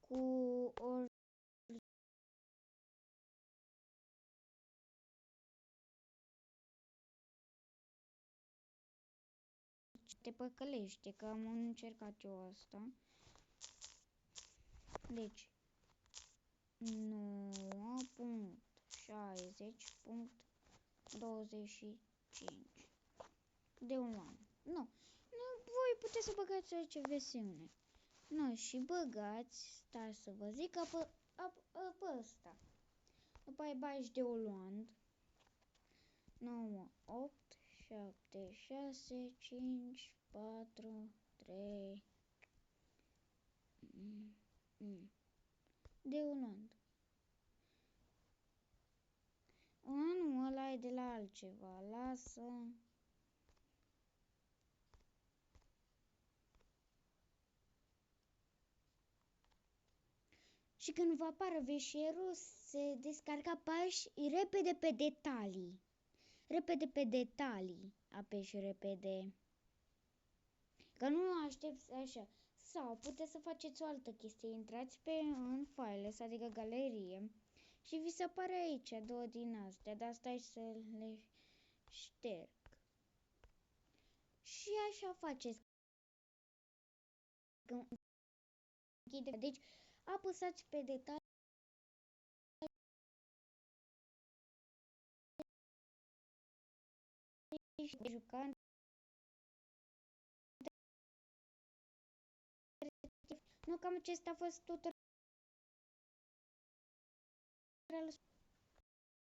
cu orice te păcălește, că am încercat eu asta. Deci 9.60.25 de 1 an. Nu, voi puteți să băgați orice versiune. Nu, și băgați, stai să vă zic, pe ăsta. După aia bagi de Oland. 9, 8, 7, 6, 5, 4, 3. De Oland. Nu, ăla e de la altceva. Lasă. Și când vă apară veșierul, se descarcă, pași repede pe detalii. Repede pe detalii. Apeși repede. Că nu aștepți așa. Sau puteți să faceți o altă chestie. Intrați în files, adică galerie. Și vi se apare aici două din astea. Dar stai să le șterg. Și așa faceți. Deci apăsați pe detalii. Și juca. Nu, cam acesta a fost tutorialul.